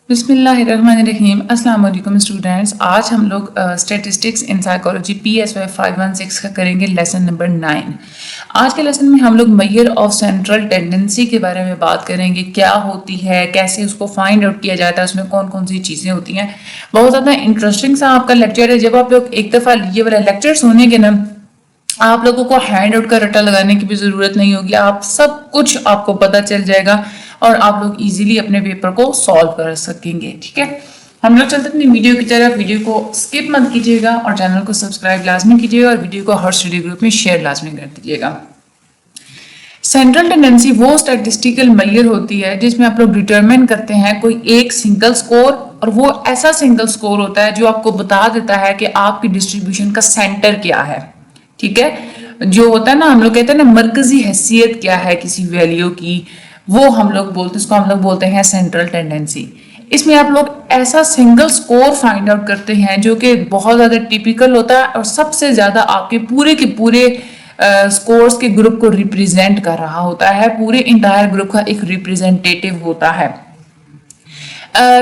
बिस्मिल्लाहिर्रहमानिर्रहीम। अस्सलाम वालेकुम स्टूडेंट्स। आज हम लोग स्टैटिस्टिक्स इन साइकोलॉजी PSY 516 का करेंगे लेसन नंबर 9। आज के लेसन में हम लोग मेजर ऑफ सेंट्रल टेंडेंसी के बारे में बात करेंगे। क्या होती है, कैसे उसको फाइंड आउट किया जाता है, उसमें कौन कौन सी चीज़ें होती हैं। बहुत ज़्यादा इंटरेस्टिंग सा आपका लेक्चर है। जब आप लोग एक दफ़ा ये वाला लेक्चर सुनेंगे ना, आप लोगों को हैंड आउट का रट्टा लगाने की भी ज़रूरत नहीं होगी। आप सब कुछ आपको पता चल जाएगा और आप लोग इजीली अपने पेपर को सॉल्व कर सकेंगे। ठीक है, हम लोग चलते अपनी वीडियो की तरफ। वीडियो को स्किप मत कीजिएगा और चैनल को सब्सक्राइब लाजमी कीजिएगा और वीडियो को हर स्टडी ग्रुप में शेयर लाजमी कर दीजिएगा। सेंट्रल टेंडेंसी वो स्टैटिस्टिकल मेजर होती है जिसमें आप लोग डिटरमिन करते हैं कोई एक सिंगल स्कोर, और वो ऐसा सिंगल स्कोर होता है जो आपको बता देता है कि आपकी डिस्ट्रीब्यूशन का सेंटर क्या है। ठीक है, जो होता है ना, हम लोग कहते हैं ना मरकजी हैसियत क्या है किसी वैल्यू की, वो हम लोग बोलते हैं, इसको हम लोग बोलते हैं सेंट्रल टेंडेंसी। इसमें आप लोग ऐसा सिंगल स्कोर फाइंड आउट करते हैं जो कि बहुत ज़्यादा टिपिकल होता है और सबसे ज़्यादा आपके पूरे के पूरे स्कोर्स के ग्रुप को रिप्रेजेंट कर रहा होता है, पूरे इंटायर ग्रुप का एक रिप्रेजेंटेटिव होता है।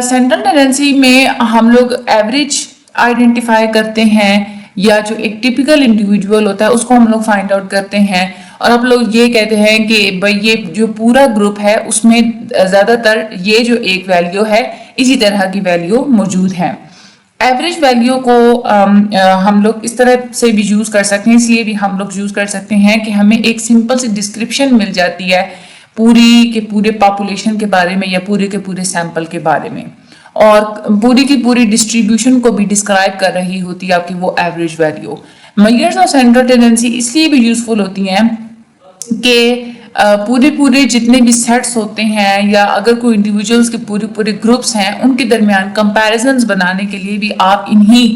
सेंट्रल टेंडेंसी में हम लोग एवरेज आइडेंटिफाई करते हैं, या जो एक टिपिकल इंडिविजुअल होता है उसको हम लोग फाइंड आउट करते हैं। और आप लोग ये कहते हैं कि भाई ये जो पूरा ग्रुप है उसमें ज़्यादातर ये जो एक वैल्यू है इसी तरह की वैल्यू मौजूद है। एवरेज वैल्यू को हम लोग इस तरह से भी यूज़ कर सकते हैं, इसलिए भी हम लोग यूज़ कर सकते हैं कि हमें एक सिंपल सी डिस्क्रिप्शन मिल जाती है पूरी के पूरे पॉपुलेशन के बारे में या पूरे के पूरे सैंपल के बारे में, और पूरी की पूरी डिस्ट्रीब्यूशन को भी डिस्क्राइब कर रही होती है आपकी वो average value. Measures of central tendency इसलिए भी यूजफुल होती हैं कि पूरे पूरे जितने भी सेट्स होते हैं या अगर कोई इंडिविजुअल्स के पूरे पूरे ग्रुप्स हैं उनके दरमियान कंपैरिजन्स बनाने के लिए भी आप इन्हीं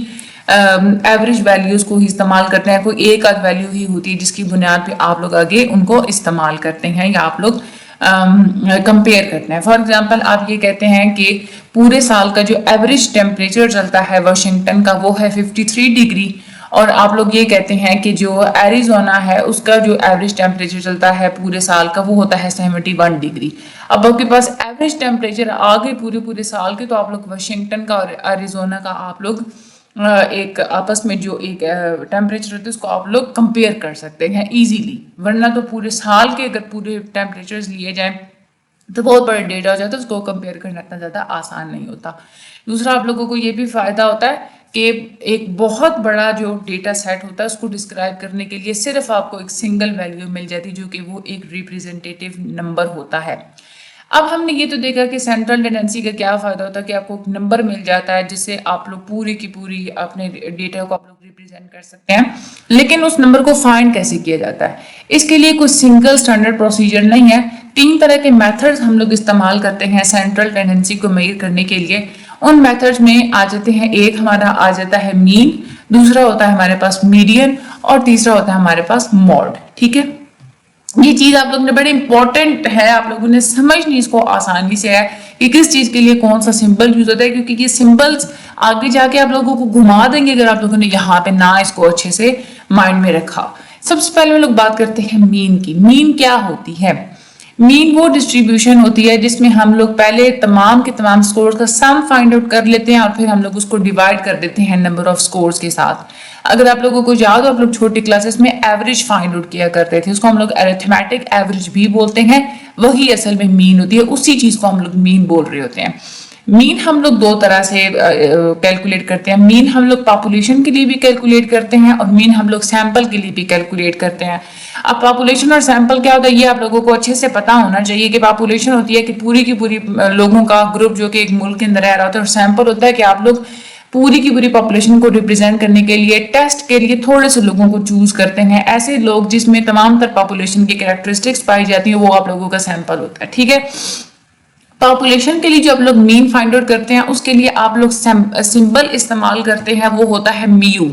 एवरेज वैल्यूज को ही इस्तेमाल करते हैं। कोई एक आध वैल्यू ही होती है जिसकी बुनियाद पे आप लोग आगे उनको इस्तेमाल करते हैं या आप लोग कंपेयर करते हैं। फॉर एग्जांपल आप ये कहते हैं कि पूरे साल का जो एवरेज टेम्परेचर चलता है वाशिंगटन का वो है 53 डिग्री, और आप लोग ये कहते हैं कि जो एरिजोना है उसका जो एवरेज टेम्परेचर चलता है पूरे साल का वो होता है 71 डिग्री। अब आपके पास एवरेज टेम्परेचर आ गए पूरे पूरे साल के, तो आप लोग वाशिंगटन का और एरिजोना का आप लोग एक आपस में जो एक टेम्परेचर होता है उसको आप लोग कंपेयर कर सकते हैं इजीली। वरना तो पूरे साल के अगर पूरे टेम्परेचर्स लिए जाएं तो बहुत बड़ा डेटा हो जाता है, उसको कंपेयर करना इतना ज़्यादा आसान नहीं होता। दूसरा आप लोगों को ये भी फ़ायदा होता है कि एक बहुत बड़ा जो डेटा सेट होता है उसको डिस्क्राइब करने के लिए सिर्फ आपको एक सिंगल वैल्यू मिल जाती है जो कि वो एक रिप्रेजेंटेटिव नंबर होता है। अब हमने ये तो देखा कि सेंट्रल टेंडेंसी का क्या फ़ायदा होता है कि आपको एक नंबर मिल जाता है जिससे आप लोग पूरी की पूरी अपने डेटा को आप लोग रिप्रेजेंट कर सकते हैं। लेकिन उस नंबर को फाइंड कैसे किया जाता है, इसके लिए कोई सिंगल स्टैंडर्ड प्रोसीजर नहीं है। 3 तरह के मेथड्स हम लोग इस्तेमाल करते हैं सेंट्रल टेंडेंसी को मेजर करने के लिए। उन मेथड्स में आ जाते हैं, एक हमारा आ जाता है मीन, दूसरा होता है हमारे पास मीडियन और तीसरा होता है हमारे पास मॉड। ठीक है, ये चीज आप लोगों ने बड़ी इंपॉर्टेंट है, आप लोगों ने समझनी इसको आसानी से है कि किस चीज के लिए कौन सा सिंबल यूज होता है, क्योंकि ये सिंबल्स आगे जाके आप लोगों को घुमा देंगे अगर आप लोगों ने यहाँ पे ना इसको अच्छे से माइंड में रखा। सबसे पहले हम लोग बात करते हैं मीन की। मीन क्या होती है? मीन वो डिस्ट्रीब्यूशन होती है जिसमें हम लोग पहले तमाम के तमाम स्कोर्स का सम फाइंड आउट कर लेते हैं और फिर हम लोग उसको डिवाइड कर देते हैं नंबर ऑफ स्कोर्स के साथ। अगर आप लोगों को याद हो, आप लोग छोटी क्लासेस में एवरेज फाइंड आउट किया करते थे, उसको हम लोग अरिथमेटिक एवरेज भी बोलते हैं, वही असल में मीन होती है, उसी चीज को हम लोग मीन बोल रहे होते हैं। मीन हम लोग 2 तरह से कैलकुलेट करते हैं। मीन हम लोग पॉपुलेशन के लिए भी कैलकुलेट करते हैं और मीन हम लोग सैंपल के लिए भी कैलकुलेट करते हैं। अब पॉपुलेशन और सैंपल क्या होता है ये आप लोगों को अच्छे से पता होना चाहिए कि पॉपुलेशन होती है कि पूरी की पूरी लोगों का ग्रुप जो कि एक मुल्क के अंदर रह रहा होता है, और सैंपल होता है कि आप लोग पूरी की पूरी पॉपुलेशन को रिप्रेजेंट करने के लिए टेस्ट के लिए थोड़े से लोगों को चूज करते हैं। ऐसे लोग जिसमें तमाम तर पॉपुलेशन की कैरेक्टरिस्टिक्स पाई जाती है वो आप लोगों का सैंपल होता है। ठीक है, पॉपुलेशन के लिए जो आप लोग मीन फाइंड आउट करते हैं उसके लिए आप लोग सिंबल इस्तेमाल करते हैं, वो होता है म्यू।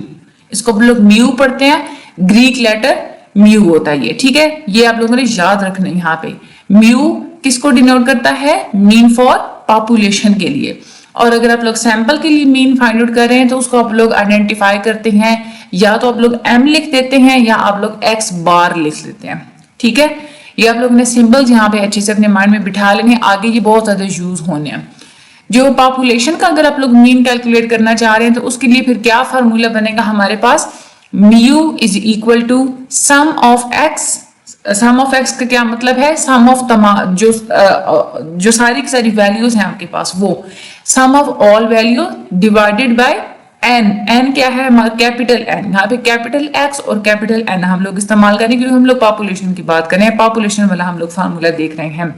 इसको आप लोग म्यू पढ़ते हैं, ग्रीक लेटर म्यू होता है ये। ठीक है, ये आप लोगों ने याद रखना है। यहाँ पे म्यू किसको डिनोट करता है? मीन फॉर पॉपुलेशन के लिए। और अगर आप लोग सैंपल के लिए मीन फाइंड आउट कर रहे हैं तो उसको आप लोग आइडेंटिफाई करते हैं, या तो आप लोग एम लिख देते हैं या आप लोग एक्स बार लिख लेते हैं। ठीक है, ये आप लोगों ने सिंबल्स यहाँ पे अच्छे से अपने माइंड में बिठा लेने, आगे ये बहुत ज्यादा यूज होने हैं। जो पॉपुलेशन का अगर आप लोग मीन कैलकुलेट करना चाह रहे हैं तो उसके लिए फिर क्या फार्मूला बनेगा हमारे पास, mu is equal to sum of X. Sum of X का क्या मतलब है, सम ऑफ तमाम जो सारी की सारी वैल्यूज हैं आपके पास, वो sum of all value divided by N. N क्या है हमारा, कैपिटल एन। यहाँ पे कैपिटल एक्स और कैपिटल एन हम लोग इस्तेमाल करें क्योंकि हम लोग पॉपुलेशन की बात करें, पॉपुलेशन वाला हम लोग फार्मूला देख रहे हैं।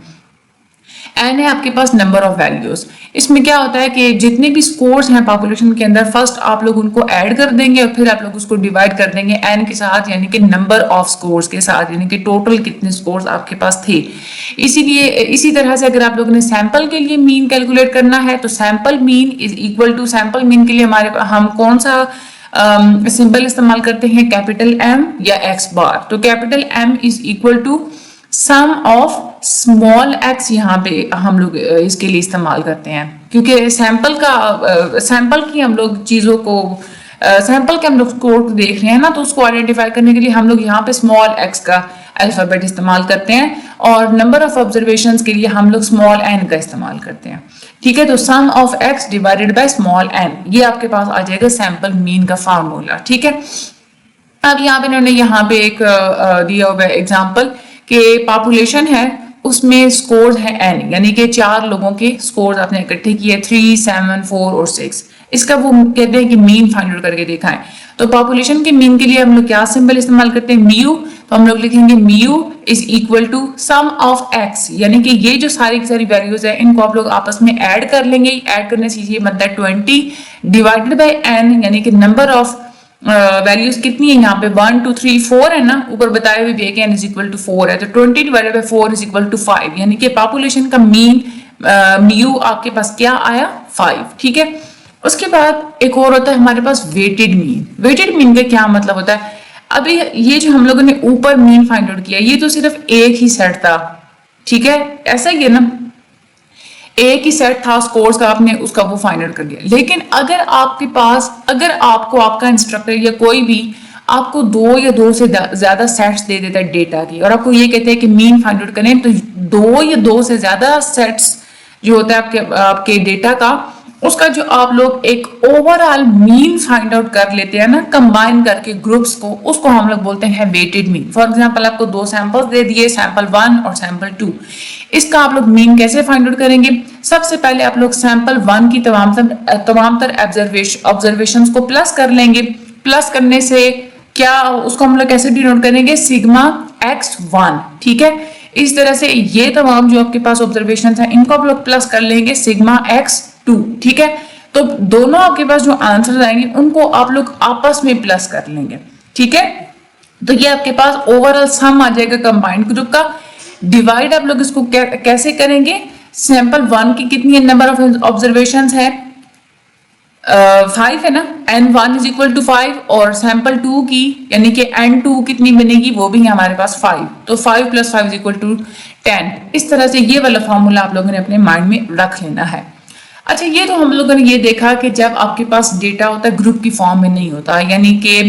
एन है आपके पास नंबर ऑफ वैल्यूज। इसमें क्या होता है कि जितने भी स्कोर्स हैं पॉपुलेशन के अंदर, फर्स्ट आप लोग उनको ऐड कर देंगे और फिर आप लोग उसको डिवाइड कर देंगे एन के साथ, यानी कि नंबर ऑफ स्कोर्स के साथ, यानी कि टोटल कितने स्कोर्स आपके पास थे। इसीलिए इसी तरह से अगर आप लोगों ने सैंपल के लिए मीन कैलकुलेट करना है तो sample mean is equal to, sample mean के लिए हम कौन सा सिंबल इस्तेमाल करते हैं, कैपिटल एम या एक्स बार। तो capital M is equal to sum of small X, यहाँ पे हम लोग इसके लिए इस्तेमाल करते हैं क्योंकि सैंपल की हम लोग चीजों को सैंपल के हम लोग स्कोर को देख रहे हैं ना, तो उसको आइडेंटिफाई करने के लिए हम लोग यहाँ पे स्मॉल एक्स का अल्फाबेट इस्तेमाल करते हैं और नंबर ऑफ ऑब्जर्वेशंस के लिए हम लोग स्मॉल एन का इस्तेमाल करते हैं। ठीक है, तो sum of X divided by small N, ये आपके पास आ जाएगा सैंपल मीन का फार्मूला। ठीक है, अब यहाँ पे इन्होंने यहाँ पे एक दिया हुआ एग्जाम्पल कि पॉपुलेशन है उसमें स्कोर्स है एन, यानी कि 4 लोगों के स्कोर्स आपने इकट्ठे किए 3, 7, 4 और 6। इसका वो कहते हैं कि मीन फाइंड आउट करके दिखाएं। तो पॉपुलेशन के मीन के लिए हम लोग क्या सिंबल इस्तेमाल करते हैं, म्यू। तो हम लोग लिखेंगे mu is equal to sum of X, यानी कि ये जो सारी की सारी वैल्यूज है इनको आप लोग आपस में ऐड कर लेंगे। ऐड करने से ये बनता है 20 डिवाइडेड बाई एन, यानी कि नंबर ऑफ वैल्यूज कितनी है यहाँ पे 1 2 3 4 है ना, ऊपर बताए हुए भी है कि n इज इक्वल टू 4 है, तो 20 divided by 4 is equal to 5, यानी कि पॉपुलेशन का मीन म्यू आपके पास क्या आया 5। ठीक है, उसके बाद एक और होता है हमारे पास वेटेड मीन। वेटेड मीन का क्या मतलब होता है, अभी ये जो हम लोगों ने ऊपर मीन फाइंड आउट किया ये तो सिर्फ एक ही सेट था। ठीक है, ऐसा ही है ना, एक ही सेट था स्कोर्स का, आपने उसका वो फाइंड आउट कर लिया। लेकिन अगर आपके पास, अगर आपको आपका इंस्ट्रक्टर या कोई भी आपको 2 या 2 से ज्यादा सेट्स दे देता है डेटा की और आपको ये कहते हैं कि मीन फाइंड आउट करें, तो 2 या 2 से ज्यादा सेट्स जो होता है आपके डेटा का, उसका जो आप लोग एक ओवरऑल मीन फाइंड आउट कर लेते हैं ना, कंबाइन करके ग्रुप्स को, उसको हम लोग बोलते हैं वेटेड मीन। फॉर एग्जांपल आपको 2 सैंपल्स दे दिए, सैंपल 1 और सैंपल 2। इसका आप लोग मीन कैसे फाइंड आउट करेंगे, सबसे पहले आप लोग सैंपल 1 की तमाम तर ऑब्जर्वेशंस को प्लस कर लेंगे। प्लस करने से क्या, उसको हम लोग कैसे डिनोट करेंगे, सिग्मा x1। ठीक है, इस तरह से ये तमाम जो आपके पास ऑब्जर्वेशन है इनको आप लोग प्लस कर लेंगे सिग्मा x2। ठीक है, तो दोनों आपके पास जो आंसर आएंगे उनको आप लोग आपस में प्लस कर लेंगे। ठीक है, तो ये आपके पास ओवरऑल सम आ जाएगा कंबाइंड ग्रुप का। डिवाइड आप लोग इसको कैसे करेंगे, सैंपल 1 की कितनी नंबर ऑफ ऑब्जर्वेशन है 5 है ना, n1 इज इक्वल टू 5, और सैंपल 2 की यानी कि n2 कितनी बनेगी, वो भी है हमारे पास 5, तो 5 + 5 इज इक्वल टू 10। इस तरह से ये वाला फॉर्मूला आप लोगों ने अपने माइंड में रख लेना है। अच्छा, ये तो हम लोगों ने ये देखा कि जब आपके पास डेटा होता है ग्रुप की फॉर्म में नहीं होता, यानी कि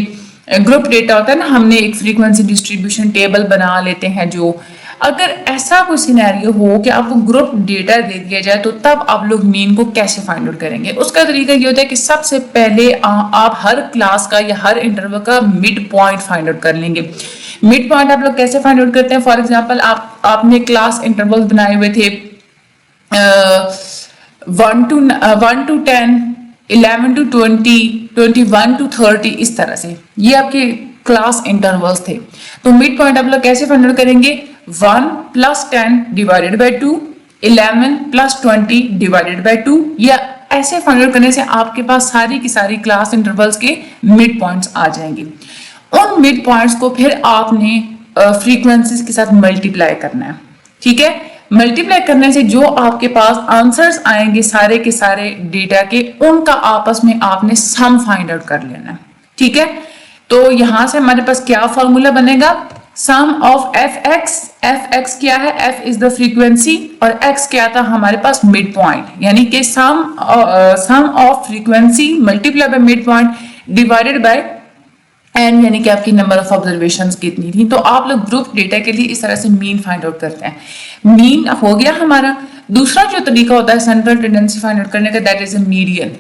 ग्रुप डेटा होता है ना, हमने एक फ्रीक्वेंसी डिस्ट्रीब्यूशन टेबल बना लेते हैं। जो अगर ऐसा कोई सिनेरियो हो कि आपको ग्रुप डेटा दे दिया जाए तो तब आप लोग मीन को कैसे फाइंड आउट करेंगे, उसका तरीका ये होता है कि सबसे पहले आप हर क्लास का या हर इंटरवल का मिड पॉइंट फाइंड आउट कर लेंगे। मिड पॉइंट आप लोग कैसे फाइंड आउट करते हैं, फॉर एग्जाम्पल आपने क्लास इंटरवल बनाए हुए थे 1 to 10, 11 to 20, 21 to 30, इस तरह से ये आपके क्लास इंटरवल्स थे। तो मिड पॉइंट आप लोग कैसे फाइंड आउट करेंगे, 1 + 10 डिवाइडेड बाय 2, 11 + 20 डिवाइडेड बाय 2, या ऐसे फाइंड आउट करने से आपके पास सारी की सारी क्लास इंटरवल्स के मिड पॉइंट्स आ जाएंगे। उन मिड पॉइंट्स को फिर आपने फ्रीक्वेंसीज के साथ मल्टीप्लाई करना है। ठीक है, मल्टीप्लाई करने से जो आपके पास आंसर्स आएंगे सारे के सारे डेटा के, उनका आपस में आपने सम फाइंड आउट कर लेना है। ठीक है, तो यहां से हमारे पास क्या फॉर्मूला बनेगा, सम ऑफ f(x) क्या है, f इज द फ्रीक्वेंसी और x क्या था हमारे पास मिड पॉइंट, यानी कि sum of frequency multiply by mid point divided by n, यानी कि आपकी नंबर ऑफ ऑब्जर्वेशंस कितनी थी। तो आप लोग ग्रुप डेटा के लिए इस तरह से मीन फाइंड आउट करते हैं। मीन हो गया हमारा, दूसरा जो तरीका होता है सेंट्रल टेंडेंसी फाइंड आउट करने का, that is a median.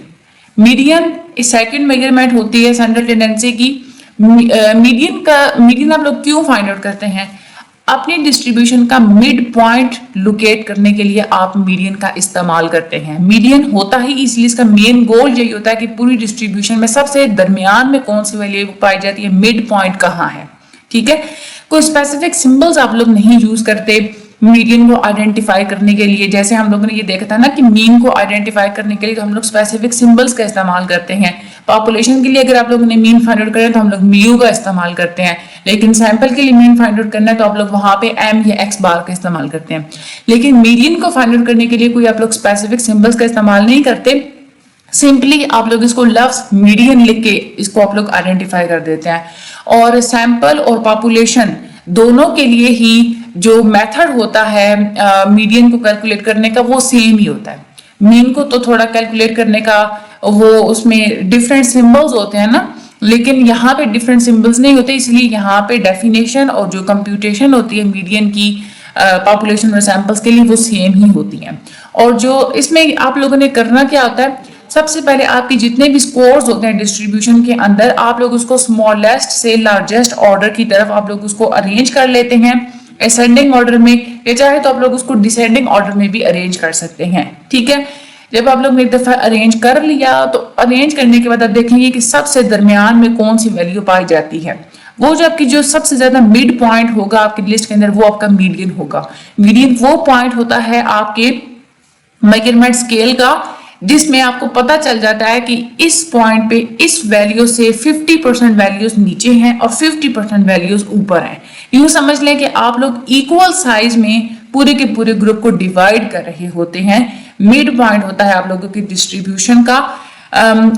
Median इस सेकंड मेजरमेंट होती है सेंट्रल टेंडेंसी की। मीडियन आप लोग क्यों फाइंड आउट करते हैं? अपनी डिस्ट्रीब्यूशन का मिड पॉइंट लोकेट करने के लिए आप मीडियन का इस्तेमाल करते हैं। मीडियन होता ही इसलिए, इसका मेन गोल यही होता है कि पूरी डिस्ट्रीब्यूशन में सबसे दरमियान में कौन सी वैल्यू पाई जाती है, मिड पॉइंट कहाँ है। ठीक है, कोई स्पेसिफिक सिंबल्स आप लोग नहीं यूज करते मीडियन को आइडेंटिफाई करने के लिए। जैसे हम लोगों ने ये देखा था ना कि मीन को आइडेंटिफाई करने के लिए तो हम लोग स्पेसिफिक सिंबल्स का इस्तेमाल करते हैं। पॉपुलेशन के लिए अगर आप लोगों ने मीन फाइंड आउट करें तो हम लोग म्यू का इस्तेमाल करते हैं, लेकिन सैंपल के लिए मीन फाइंड आउट करना है तो आप लोग वहां पे एम या एक्स बार का इस्तेमाल करते हैं। लेकिन मीडियन को फाइंड आउट करने के लिए कोई आप लोग स्पेसिफिक सिंबल्स का इस्तेमाल नहीं करते, सिंपली आप लोग इसको लफ्ज मीडियन लिख के इसको आप लोग आइडेंटिफाई कर देते हैं। और सैंपल और पॉपुलेशन दोनों के लिए ही जो मेथड होता है मीडियन को कैलकुलेट करने का वो सेम ही होता है। मीन को तो थोड़ा कैलकुलेट करने का वो उसमें डिफरेंट सिंबल्स होते हैं ना, लेकिन यहाँ पे डिफरेंट सिंबल्स नहीं होते, इसलिए यहाँ पे डेफिनेशन और जो कंप्यूटेशन होती है मीडियन की पॉपुलेशन और सैंपल्स के लिए वो सेम ही होती है। और जो इसमें आप लोगों ने करना क्या होता है, सबसे पहले आपके जितने भी स्कोर्स होते हैं डिस्ट्रीब्यूशन के अंदर आप लोग उसको स्मॉलेस्ट से लार्जेस्ट ऑर्डर की तरफ आप लोग उसको अरेंज कर लेते हैं असेंडिंग ऑर्डर में, या चाहे तो आप लोग उसको डिसेंडिंग ऑर्डर में भी अरेंज कर सकते हैं। ठीक है, जब आप लोग ने एक दफा अरेंज कर लिया तो अरेंज करने के बाद आप देखेंगे कि सबसे दरमियान में कौन सी वैल्यू पाई जाती है। वो जो आपकी जो सबसे ज्यादा मिड पॉइंट होगा आपकी लिस्ट के अंदर वो आपका मीडियन होगा। मीडियन वो पॉइंट होता है आपके मेजरमेंट स्केल का जिसमें आपको पता चल जाता है कि इस पॉइंट पे इस वैल्यू से 50% वैल्यूज नीचे हैं और 50% वैल्यूज ऊपर हैं। यूं समझ लें कि आप लोग इक्वल साइज में पूरे के पूरे ग्रुप को डिवाइड कर रहे होते हैं। मिड पॉइंट होता है आप लोगों की डिस्ट्रीब्यूशन का।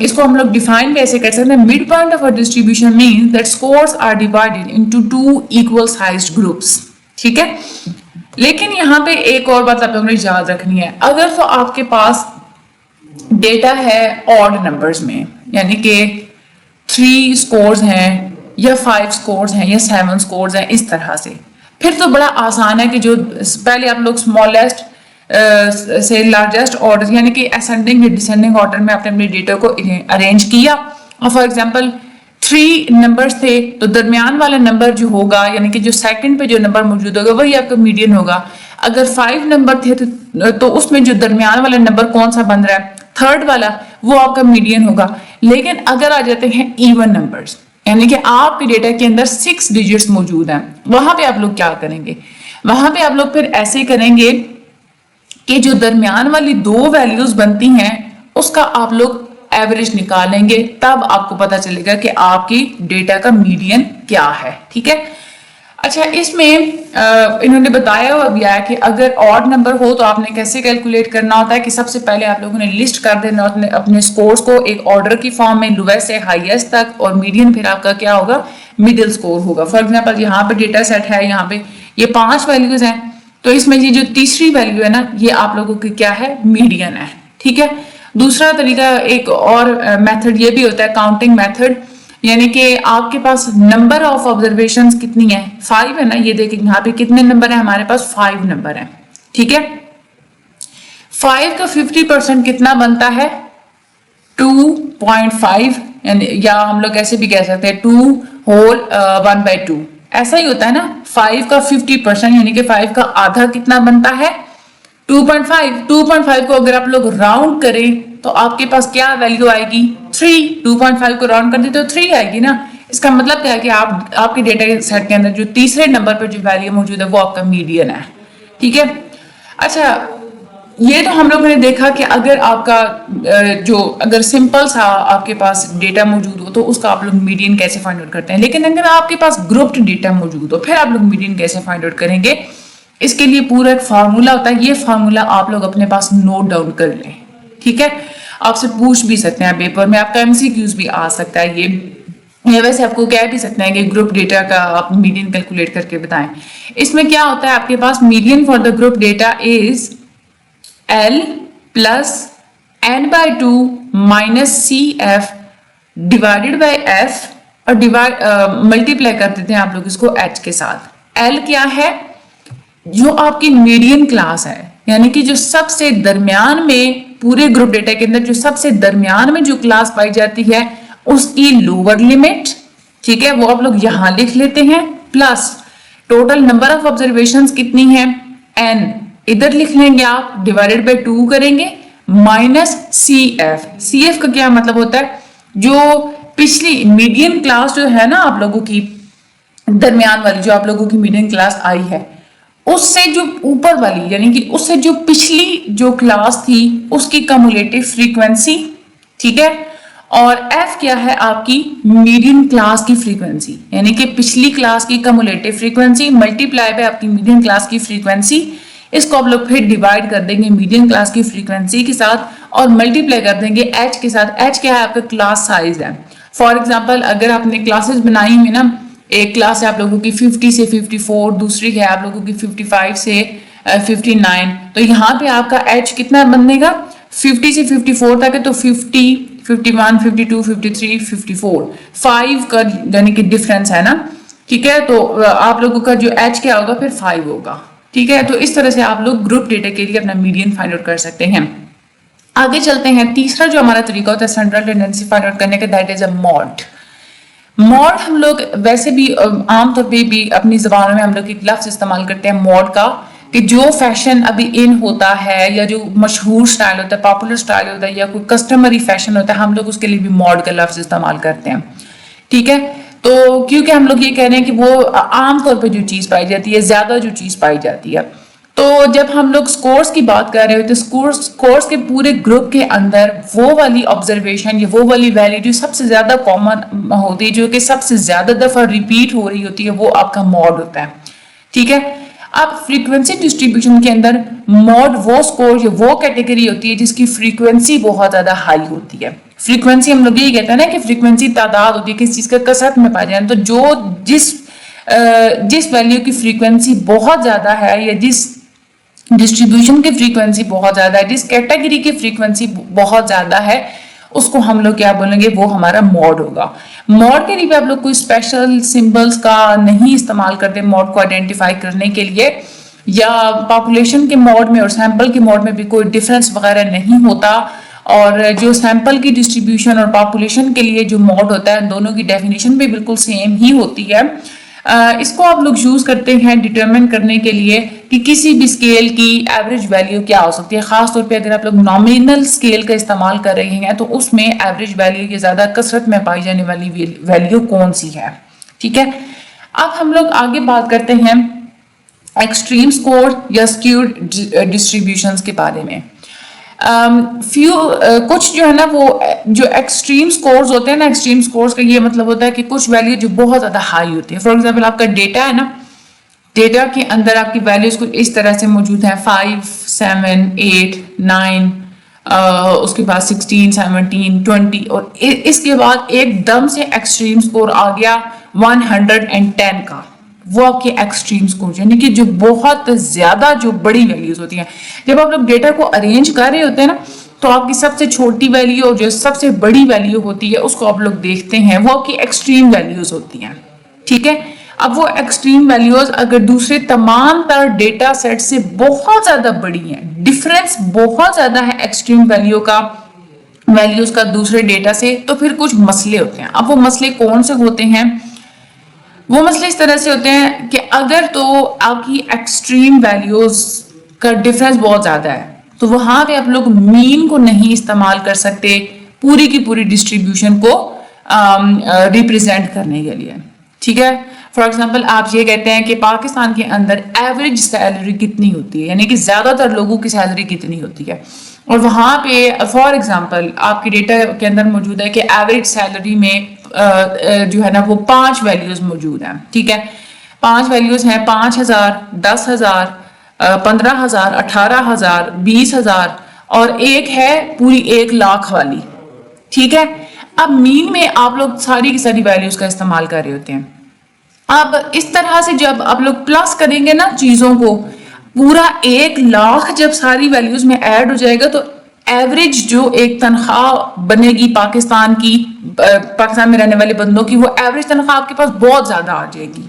इसको हम लोग डिफाइन भी ऐसे कर सकते हैं, mid point of a distribution means that scores are divided into two equal sized groups. ठीक है, लेकिन यहाँ पे एक और बात आप लोगों ने याद रखनी है, अगर तो आपके पास डेटा है ऑड नंबर्स में, यानी कि 3 स्कोर्स हैं या 5 स्कोर्स हैं या 7 स्कोर्स हैं, इस तरह से, फिर तो बड़ा आसान है कि जो पहले आप लोग स्मॉलेस्ट से लार्जेस्ट ऑर्डर यानी कि असेंडिंग या डिसेंडिंग ऑर्डर में आपने अपने डेटा को अरेंज किया। और फॉर एग्जांपल 3 नंबर्स थे तो दरमियान वाला नंबर जो होगा यानी कि जो सेकंड पे जो नंबर मौजूद होगा वही आपका मीडियन होगा। अगर 5 नंबर थे तो उसमें जो दरमियान वाला नंबर कौन सा बन रहा है, थर्ड वाला, वो आपका मीडियन होगा। लेकिन अगर आ जाते हैं इवन नंबर्स यानी कि आपके डेटा के अंदर 6 डिजिट्स मौजूद हैं, वहां पे आप लोग क्या करेंगे, वहां पे आप लोग फिर ऐसे करेंगे कि जो दरमियान वाली 2 वैल्यूज बनती हैं उसका आप लोग एवरेज निकालेंगे, तब आपको पता चलेगा कि आपकी डेटा का मीडियन क्या है। ठीक है, अच्छा इसमें इन्होंने बताया हुआ भी है कि अगर ऑड नंबर हो तो आपने कैसे कैलकुलेट करना होता है कि सबसे पहले आप लोगों ने लिस्ट कर देना अपने स्कोर्स को एक ऑर्डर की फॉर्म में लोएस्ट से हाईएस्ट तक, और मीडियन फिर आपका क्या होगा, मिडिल स्कोर होगा। फॉर एग्जांपल यहाँ पे डेटा सेट है, यहाँ पे ये 5 वैल्यूज हैं, तो इसमें ये जो तीसरी वैल्यू है ना ये आप लोगों की क्या है, मीडियन है। ठीक है, दूसरा तरीका एक और मेथड ये भी होता है काउंटिंग मेथड, यानी कि आपके पास नंबर ऑफ ऑब्जर्वेशंस कितनी है, 5 है ना, ये देखिए यहाँ पे कितने नंबर है, हमारे पास 5 नंबर है। ठीक है, 5 का 50% कितना बनता है, 2.5, यानी या हम लोग ऐसे भी कह सकते हैं 2 होल 1/2, ऐसा ही होता है ना। 5 का 50% यानी कि 5 का आधा कितना बनता है, 2.5। 2.5 को अगर आप लोग राउंड करें तो आपके पास क्या वैल्यू आएगी, 3। 2.5 को राउंड कर दे तो 3 आएगी ना। इसका मतलब क्या है कि आपके डेटा सेट के अंदर जो तीसरे नंबर पर जो वैल्यू मौजूद है वो आपका मीडियन है। ठीक है, अच्छा ये तो हम लोगों ने देखा कि अगर आपका अगर सिंपल सा आपके पास डेटा मौजूद हो तो उसका आप लोग मीडियन कैसे फाइंड आउट करते हैं। लेकिन अगर आपके पास ग्रुप्ड डेटा मौजूद हो फिर आप लोग मीडियन कैसे फाइंड आउट करेंगे, इसके लिए पूरा एक फार्मूला होता है। ये फार्मूला आप लोग अपने पास नोट डाउन कर लें। ठीक है, आपसे पूछ भी सकते हैं पेपर में, आपका एमसीक्यूज भी आ सकता है ये वैसे आपको कह भी सकते हैं कि ग्रुप डेटा का आप मीडियन कैलकुलेट करके बताएं। इसमें क्या होता है, आपके पास median for the group data is L plus n/2 minus CF divided by F और मल्टीप्लाई कर देते हैं आप लोग इसको H के साथ। L क्या है, जो आपकी मीडियन क्लास है, यानी कि जो सबसे दरमियान में पूरे ग्रुप डेटा के अंदर जो सबसे दरमियान में जो क्लास पाई जाती है उसकी लोअर लिमिट, ठीक है, वो आप लोग यहां लिख लेते हैं, plus total number of observations कितनी है n इधर लिख लेंगे आप, डिवाइडेड बाय 2 करेंगे, माइनस सी एफ का क्या मतलब होता है, जो पिछली मीडियन क्लास जो है ना आप लोगों की दरमियान वाली जो आप लोगों की मीडियन क्लास आई है उससे जो ऊपर वाली यानी कि उससे जो पिछली जो क्लास थी उसकी कम्युलेटिव फ्रीक्वेंसी, ठीक है, और f क्या है आपकी मीडियन क्लास की फ्रीक्वेंसी, यानी कि पिछली क्लास की कम्युलेटिव फ्रीक्वेंसी मल्टीप्लाई बाय आपकी मीडियन क्लास की फ्रीक्वेंसी, इसको आप लोग फिर डिवाइड कर देंगे मीडियन क्लास की फ्रीक्वेंसी के साथ और मल्टीप्लाई कर देंगे h के साथ। h क्या है आपका क्लास साइज है। फॉर एग्जाम्पल अगर आपने क्लासेस बनाई हुई ना, एक क्लास है आप लोगों की 50 से 54, दूसरी है आप लोगों की 55 से 59, तो यहाँ पे आपका h कितना बनेगा 50 से 54 तक है तो 50, 51, 52, 53, 54, 5 का यानी कि डिफरेंस है ना, ठीक है, तो आप लोगों का जो h क्या होगा फिर 5 होगा, ठीक है। तो इस तरह से आप लोग ग्रुप डेटा के लिए अपना मीडियन फाइंड आउट कर सकते हैं। आगे चलते हैं, तीसरा जो हमारा तरीका होता है सेंट्रल टेंडेंसी फाइंड आउट करने का, that is a mod. Mod हम लोग वैसे भी आमतौर पे भी अपनी जबानों में हम लोग एक लफ्ज इस्तेमाल करते हैं मॉड का, कि जो फैशन अभी इन होता है या जो मशहूर स्टाइल होता है, पॉपुलर स्टाइल होता है या कोई कस्टमरी फैशन होता है, हम लोग उसके लिए भी मॉड का लफ्ज इस्तेमाल करते हैं, ठीक है। तो क्योंकि हम लोग ये कह रहे हैं कि वो आमतौर पर जो चीज़ पाई जाती है, ज्यादा जो चीज़ पाई जाती है, तो जब हम लोग स्कोर्स की बात कर रहे होते हैं, स्कोर्स के पूरे ग्रुप के अंदर वो वाली ऑब्जर्वेशन या वो वाली वैल्यू जो सबसे ज्यादा कॉमन होती है, जो कि सबसे ज्यादा दफा रिपीट हो रही होती है, वो आपका मॉड होता है, ठीक है। अब फ्रीक्वेंसी डिस्ट्रीब्यूशन के अंदर मॉड वो स्कोर या वो कैटेगरी होती है जिसकी फ्रीक्वेंसी बहुत ज्यादा हाई होती है। फ्रीक्वेंसी हम लोग यही कहते हैं ना कि फ्रीक्वेंसी तादाद होती है किसी चीज का कसरत में पाया जाए, तो जो जिस वैल्यू की फ्रीक्वेंसी बहुत ज्यादा है या जिस डिस्ट्रीब्यूशन की फ्रीक्वेंसी बहुत ज्यादा है, जिस कैटेगरी की फ्रीक्वेंसी बहुत ज्यादा है, उसको हम लोग क्या बोलेंगे, वो हमारा मॉड होगा। मॉड के लिए आप लोग कोई स्पेशल सिंबल्स का नहीं इस्तेमाल करते मॉड को आइडेंटिफाई करने के लिए, या पॉपुलेशन के मॉड में और सैंपल के मॉड में भी कोई डिफरेंस वगैरह नहीं होता, और जो सैंपल की डिस्ट्रीब्यूशन और पॉपुलेशन के लिए जो मॉड होता है दोनों की डेफिनेशन भी बिल्कुल सेम ही होती है। इसको आप लोग यूज करते हैं डिटरमिन करने के लिए कि किसी भी स्केल की एवरेज वैल्यू क्या हो सकती है, खासतौर पे अगर आप लोग नॉमिनल स्केल का इस्तेमाल कर रहे हैं तो उसमें एवरेज वैल्यू की ज्यादा कसरत में पाई जाने वाली वैल्यू कौन सी है, ठीक है। अब हम लोग आगे बात करते हैं एक्सट्रीम स्कोर या स्क्यूड डिस्ट्रीब्यूशंस के बारे में। कुछ जो है ना वो जो एक्सट्रीम स्कोर्स होते हैं ना, एक्सट्रीम स्कोर्स का ये मतलब होता है कि कुछ वैल्यू जो बहुत ज्यादा हाई होती है। फॉर एग्जांपल आपका डेटा है ना, डेटा के अंदर आपकी वैल्यूज कुछ इस तरह से मौजूद है 5, 7, 8, 9, उसके बाद 16, 17, 20, और इसके बाद एकदम से एक्सट्रीम स्कोर आ गया 110 का, वो आपके एक्सट्रीम स्कोर यानी कि जो बहुत ज्यादा जो बड़ी वैल्यूज होती हैं। जब आप लोग डेटा को अरेंज कर रहे होते हैं ना, तो आपकी सबसे छोटी वैल्यू और जो सबसे बड़ी वैल्यू होती है उसको आप लोग देखते हैं, वो आपकी एक्सट्रीम वैल्यूज होती हैं, ठीक है। अब वो एक्सट्रीम वैल्यूज अगर दूसरे तमाम तर डेटा सेट से बहुत ज्यादा बड़ी हैं, डिफरेंस बहुत ज्यादा है एक्सट्रीम वैल्यूज का दूसरे डेटा से, तो फिर कुछ मसले होते हैं। अब वो मसले कौन से होते हैं? वो मसले इस तरह से होते हैं कि अगर तो आपकी एक्सट्रीम वैल्यूज का डिफरेंस बहुत ज्यादा है तो वहां पे आप लोग मीन को नहीं इस्तेमाल कर सकते पूरी की पूरी डिस्ट्रीब्यूशन को रिप्रेजेंट करने के लिए, ठीक है। फॉर एग्जांपल आप ये कहते हैं कि पाकिस्तान के अंदर एवरेज सैलरी कितनी होती है, यानी कि ज्यादातर लोगों की सैलरी कितनी होती है, और वहां पे फॉर एग्जांपल आपके डेटा के अंदर मौजूद है कि एवरेज सैलरी में जो है ना वो 5 वैल्यूज मौजूद हैं, ठीक है। 5 वैल्यूज हैं 5,000, 10,000, 15,000, 18,000, 20,000, और एक है पूरी 1 लाख वाली, ठीक है। अब मीन में आप लोग सारी की सारी वैल्यूज का इस्तेमाल कर रहे होते हैं। अब इस तरह से जब आप लोग प्लस करेंगे ना चीजों को, पूरा 1 लाख जब सारी वैल्यूज में ऐड हो जाएगा तो एवरेज जो एक तनख्वाह बनेगी पाकिस्तान में रहने वाले बंदों की, वो एवरेज तनख्वाह आपके पास बहुत ज्यादा आ जाएगी।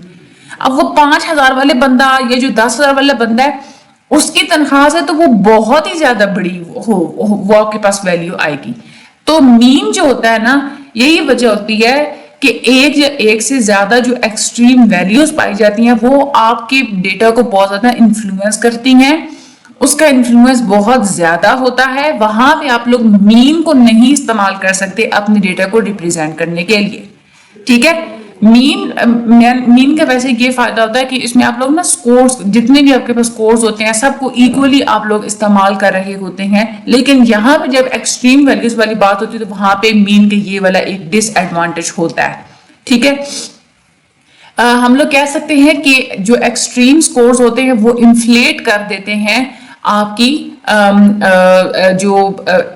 अब वो 5,000 वाले बंदा, ये जो 10,000 वाला बंदा है, उसकी तनख्वाह से तो वो बहुत ही ज्यादा बड़ी वो आपके पास वैल्यू आएगी। तो मीन जो होता है ना, यही वजह होती है कि एक या एक से ज्यादा जो एक्सट्रीम वैल्यूज पाई जाती हैं वो आपके डेटा को बहुत ज्यादा इन्फ्लुएंस करती हैं, उसका इन्फ्लुएंस बहुत ज्यादा होता है। वहां पे आप लोग मीन को नहीं इस्तेमाल कर सकते अपने डेटा को रिप्रेजेंट करने के लिए, ठीक है। मीन का वैसे ये फायदा होता है कि इसमें आप लोग ना स्कोर्स, जितने भी आपके पास स्कोर्स होते हैं सबको इक्वली आप लोग इस्तेमाल कर रहे होते हैं। लेकिन यहाँ पे जब एक्सट्रीम वैल्यूज वाली बात होती है तो वहां पे मीन का ये वाला एक डिसएडवांटेज होता है, ठीक है। हम लोग कह सकते हैं कि जो एक्सट्रीम स्कोर्स होते हैं वो इन्फ्लेट कर देते हैं आपकी जो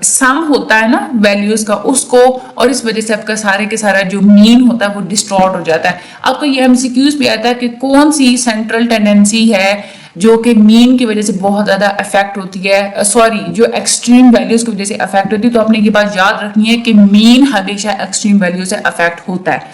सम होता है ना वैल्यूज का उसको, और इस वजह से आपका सारे के सारा जो मीन होता है वो डिस्टॉर्ट हो जाता है। आपको ये एमसीक्यूज भी आता है कि कौन सी सेंट्रल टेंडेंसी है जो कि मीन की वजह से बहुत ज्यादा अफेक्ट होती है, सॉरी जो एक्सट्रीम वैल्यूज की वजह से अफेक्ट होती है। तो आपने ये बात याद रखनी है कि मीन हमेशा एक्सट्रीम वैल्यू से अफेक्ट होता है,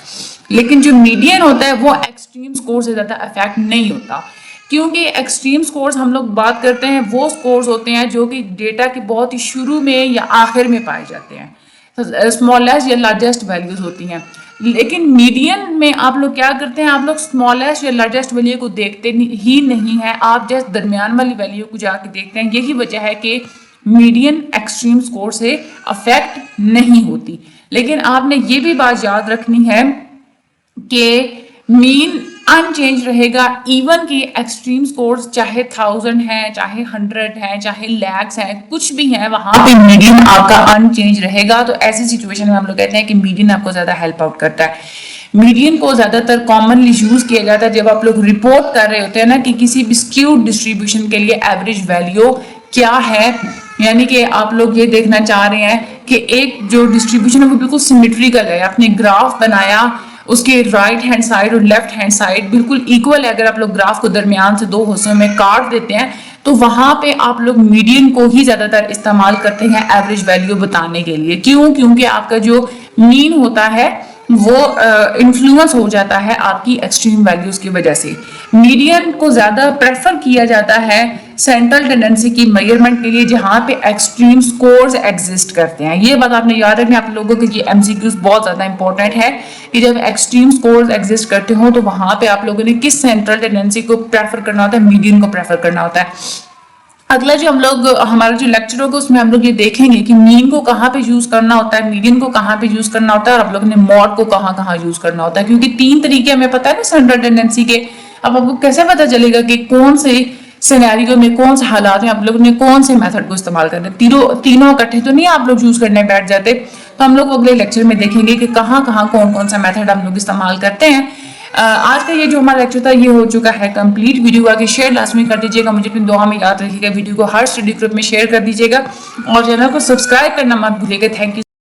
लेकिन जो मीडियन होता है वो एक्सट्रीम स्कोर से ज्यादा अफेक्ट नहीं होता, क्योंकि एक्सट्रीम स्कोर्स हम लोग बात करते हैं वो स्कोर्स होते हैं जो कि डेटा के बहुत ही शुरू में या आखिर में पाए जाते हैं, स्मॉलेस्ट या लार्जेस्ट वैल्यूज होती हैं। लेकिन मीडियन में आप लोग क्या करते हैं, आप लोग स्मॉलेस्ट या लार्जेस्ट वैल्यू को देखते ही नहीं है, आप जस्ट दरमियान वाली वैल्यू को जाके देखते हैं। यही वजह है कि मीडियन एक्सट्रीम स्कोर से अफेक्ट नहीं होती। लेकिन आपने ये भी बात याद रखनी है कि मीन अनचेंज रहेगा, इवन की एक्सट्रीम स्कोर्स चाहे 1000 है, चाहे 100 है, चाहे लैक्स है, कुछ भी है, वहां पे मीडियन आपका अनचेंज रहेगा। तो ऐसी सिचुएशन में हम लोग कहते हैं कि मीडियन आपको ज्यादा हेल्प आउट करता है। मीडियन को ज्यादातर कॉमनली यूज किया जाता है जब आप लोग रिपोर्ट कर रहे होते हैं ना कि किसी भी स्क्यूड डिस्ट्रीब्यूशन के लिए एवरेज वैल्यू क्या है, यानी कि आप लोग ये देखना चाह रहे हैं कि एक जो डिस्ट्रीब्यूशन है वो बिल्कुल सिमेट्रिकल है, आपने ग्राफ बनाया, उसके राइट हैंड साइड और लेफ्ट हैंड साइड बिल्कुल इक्वल है। अगर आप लोग ग्राफ को दरमियान से दो हिस्सों में काट देते हैं तो वहां पे आप लोग मीडियन को ही ज्यादातर इस्तेमाल करते हैं एवरेज वैल्यू बताने के लिए। क्यों? क्योंकि आपका जो मीन होता है वो इन्फ्लुएंस हो जाता है आपकी एक्सट्रीम वैल्यूज की वजह से। मीडियन को ज्यादा प्रेफर किया जाता है सेंट्रल टेंडेंसी की मेजरमेंट के लिए जहां पे एक्सट्रीम स्कोर्स एग्जिस्ट करते हैं। ये बात आपने याद रखनी, आप लोगों के ये एमसीक्यूज बहुत ज्यादा इंपॉर्टेंट है कि जब एक्सट्रीम स्कोर्स एग्जिस्ट करते हो तो वहां पे आप लोगों ने किस सेंट्रल टेंडेंसी को प्रेफर करना होता है, मीडियन को प्रेफर करना होता है। अगला जो हम लोग हमारा जो लेक्चर होगा उसमें हम लोग ये देखेंगे कि मीन को कहाँ पे यूज करना होता है, मीडियन को कहाँ पे यूज करना होता है, और आप लोगों ने मॉड को कहाँ कहाँ यूज करना होता है। क्योंकि 3 तरीके हमें पता है ना सेंट्रल टेंडेंसी के। अब आपको कैसे पता चलेगा कि कौन से सिनेरियो में, कौन से हालात में आप लोगों ने कौन से मेथड को इस्तेमाल करना है। तीनों इकट्ठे तो नहीं आप लोग यूज करने बैठ जाते। तो हम लोग अगले लेक्चर में देखेंगे कि कहाँ कहाँ कौन कौन सा मेथड हम लोग इस्तेमाल करते हैं। आज का ये जो हमारा लेक्चर था ये हो चुका है कंप्लीट। वीडियो आगे शेयर लाजमी कर दीजिएगा, मुझे अपनी दुआ में याद रखिएगा, वीडियो को हर स्टडी ग्रुप में शेयर कर दीजिएगा और चैनल को सब्सक्राइब करना मत भूलिएगा। Thank you.